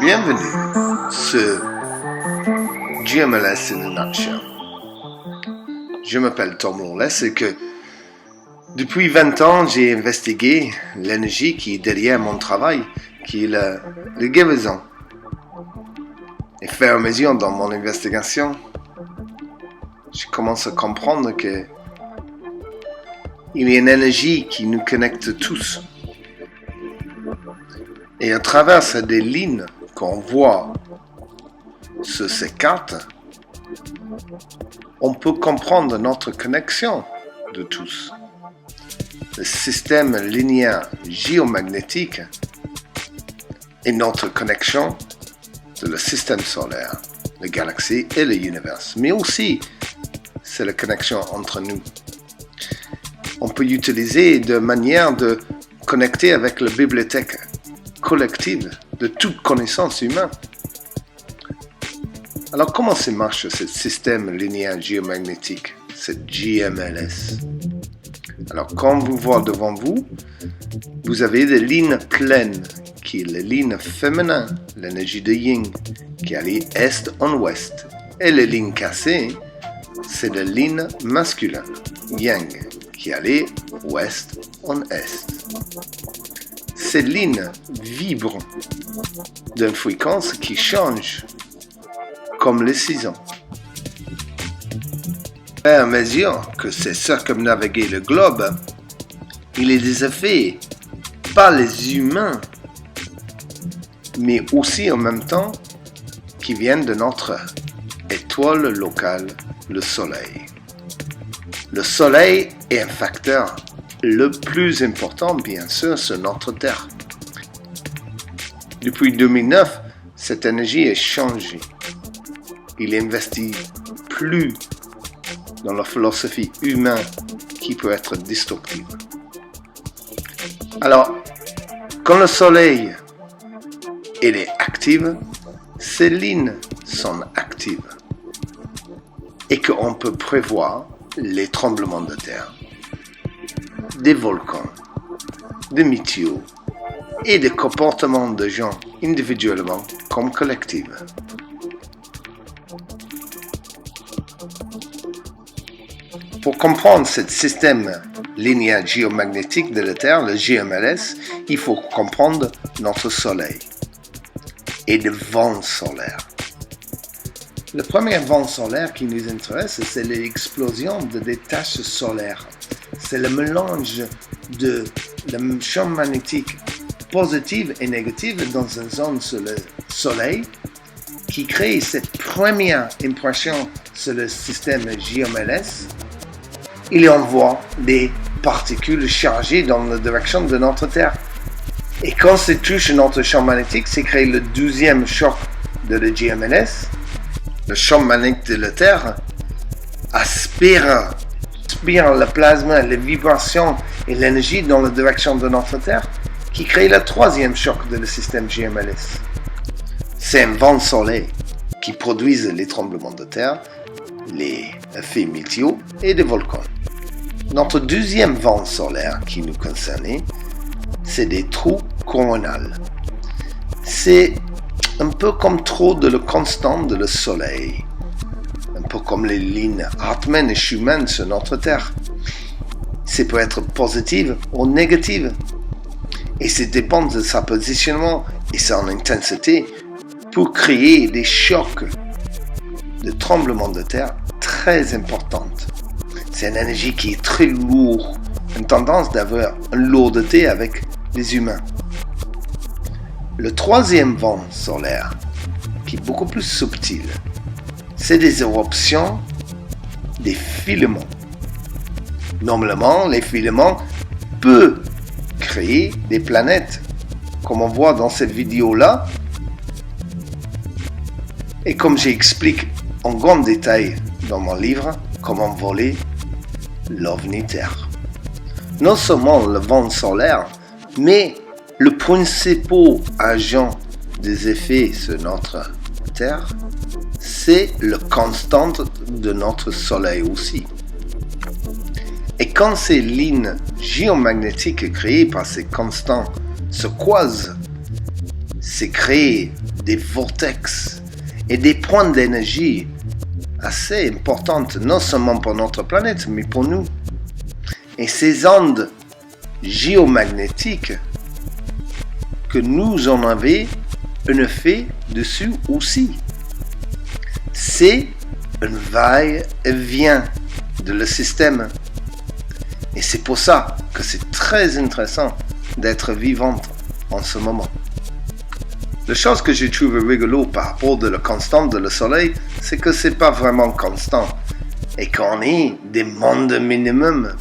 Bienvenue sur GMLS in a nutshell. Je m'appelle Tom Lawless et que depuis 20 ans, j'ai investigué l'énergie qui est derrière mon travail, qui est la guérison. Et au fur et à mesure dans mon investigation, je commence à comprendre que il y a une énergie qui nous connecte tous. Et à travers des lignes qu'on voit sur ces cartes, on peut comprendre notre connexion de tous. Le système linéaire géomagnétique est notre connexion de le système solaire, la galaxie et l'univers. Mais aussi, c'est la connexion entre nous. On peut utiliser de manière de connecter avec la bibliothèque collective de toute connaissance humaine. Alors, comment ça marche ce système linéaire géomagnétique, ce GMLS? Alors, comme vous voyez devant vous, vous avez des lignes pleines, qui est la ligne féminin, l'énergie de Yin, qui allait est en ouest. Et les lignes cassées, c'est la ligne masculine, Yang, qui allait ouest en est. Ces lignes vibrent d'une fréquence qui change, comme les saisons. À mesure que c'est circumnaviguer le globe, il y a des effets, pas les humains, mais aussi en même temps qui viennent de notre étoile locale, le Soleil. Le Soleil est un facteur le plus important, bien sûr, sur notre Terre. Depuis 2009, cette énergie a changé. Il investit plus dans la philosophie humaine qui peut être destructive. Alors, quand le Soleil est actif, ces lignes sont actives et qu'on peut prévoir les tremblements de terre, des volcans, des météos et des comportements de gens individuellement comme collectifs. Pour comprendre ce système linéaire géomagnétique de la Terre, le GMLS, il faut comprendre notre Soleil et le vent solaire. Le premier vent solaire qui nous intéresse, c'est l'explosion des taches solaires. C'est le mélange de champ magnétique positif et négatif dans une zone sur le Soleil qui crée cette première impression sur le système GMLS. Il envoie des particules chargées dans la direction de notre Terre. Et quand ça touche notre champ magnétique, c'est créé le deuxième choc de la GMLS. Le champ magnétique de la Terre aspire le plasma, les vibrations et l'énergie dans la direction de notre Terre, qui crée le troisième choc de le système GMLS. C'est un vent soleil qui produit les tremblements de terre, les effets météo et des volcans. Notre deuxième vent solaire qui nous concerne, c'est des trous coronales. C'est un peu comme trop de la constante de le soleil, un peu comme les lignes Hartmann et Schumann sur notre Terre. Ça peut être positif ou négatif, et ça dépend de sa positionnement et son intensité pour créer des chocs de tremblements de terre très importantes. C'est une énergie qui est très lourde, une tendance d'avoir une lourdeur avec les humains. Le troisième vent solaire, qui est beaucoup plus subtil, c'est des éruptions des filaments. Normalement, les filaments peuvent créer des planètes, comme on voit dans cette vidéo-là, et comme j'explique en grand détail dans mon livre, Comment voler l'OVNI Terre. Non seulement le vent solaire, mais le principal agent des effets sur notre Terre, c'est la constante de notre Soleil aussi. Et quand ces lignes géomagnétiques créées par ces constants se croisent, c'est créé des vortex et des points d'énergie assez importantes, non seulement pour notre planète, mais pour nous. Et ces ondes géomagnétiques, que nous en avons un effet dessus aussi. C'est un va-et-vient de le système. Et c'est pour ça que c'est très intéressant d'être vivante en ce moment. La chose que j'ai trouvé rigolo par rapport à la constante de le soleil, c'est que c'est pas vraiment constant. Et qu'on est des mondes minimums,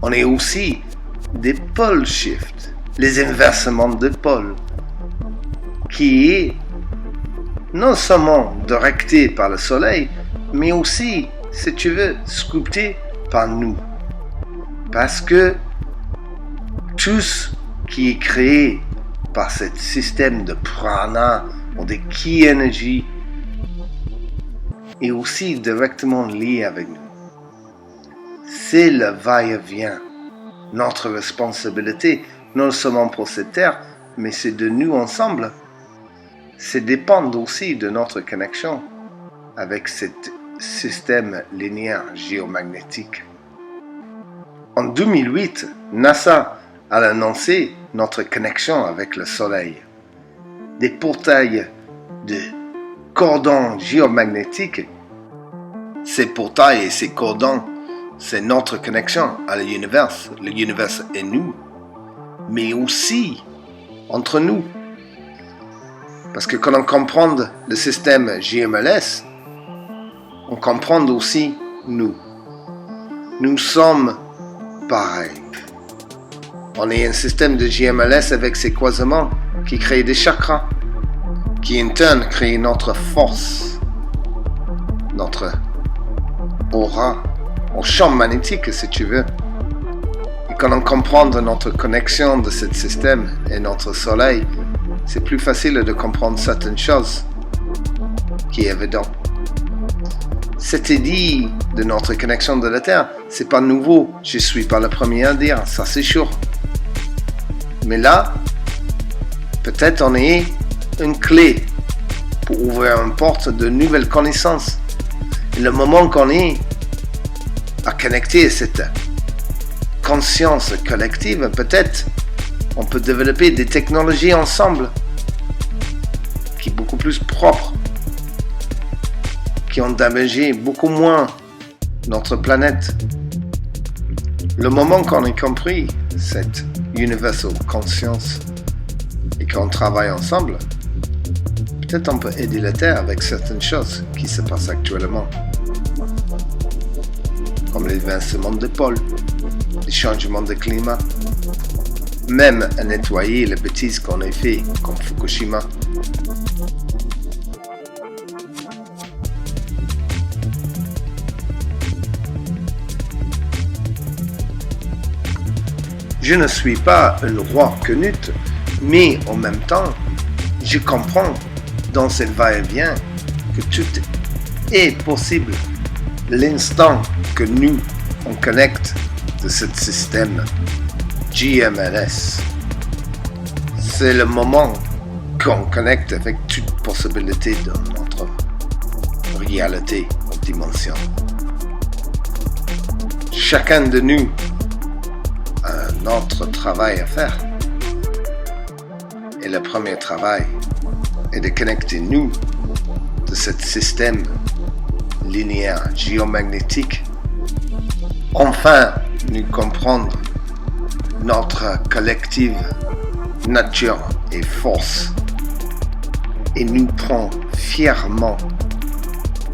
on est aussi des pole shifts, les inversements de pôles, qui est non seulement directé par le soleil, mais aussi, si tu veux, sculpté par nous. Parce que tout ce qui est créé par ce système de prana ou de ki energy est aussi directement lié avec nous. C'est le va-et-vient. Notre responsabilité, non seulement pour cette terre, mais c'est de nous ensemble. C'est dépendre aussi de notre connexion avec ce système linéaire géomagnétique. En 2008, NASA a annoncé notre connexion avec le Soleil. Des portails de cordons géomagnétiques. Ces portails et ces cordons, c'est notre connexion à l'univers. L'univers est nous, mais aussi entre nous. Parce que quand on comprend le système GMLS, on comprend aussi nous. Nous sommes pareils. On est un système de GMLS avec ses croisements qui créent des chakras, qui en turn créent notre force, notre aura, au champ magnétique si tu veux. Et quand on comprend notre connexion de ce système et notre soleil, c'est plus facile de comprendre certaines choses qui est évident. C'était dit de notre connexion de la Terre, c'est pas nouveau, je suis pas le premier à dire, ça c'est sûr. Mais là, peut-être on est une clé pour ouvrir une porte de nouvelles connaissances. Et le moment qu'on est à connecter cette conscience collective, peut-être on peut développer des technologies ensemble qui sont beaucoup plus propres, qui ont damagé beaucoup moins notre planète. Le moment qu'on a compris cette universal conscience et qu'on travaille ensemble, peut-être on peut aider la Terre avec certaines choses qui se passent actuellement, comme l'inversement de pôles, les changements de climat, même à nettoyer les bêtises qu'on a fait, comme Fukushima. Je ne suis pas un roi Canute, mais en même temps, je comprends dans ce va-et-vient que tout est possible. L'instant que nous, on connecte de ce système GMLS, c'est le moment qu'on connecte avec toute possibilité de notre réalité ou dimension. Chacun de nous a notre travail à faire. Et le premier travail est de connecter nous de ce système linéaire géomagnétique. Enfin, nous comprendre notre collective nature et force et nous prendre fièrement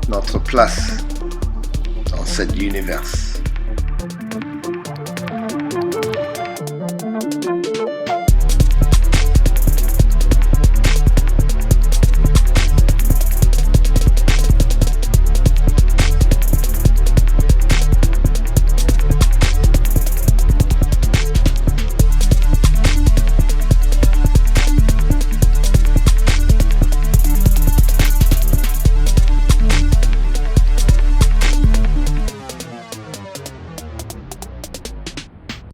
notre place dans cet univers.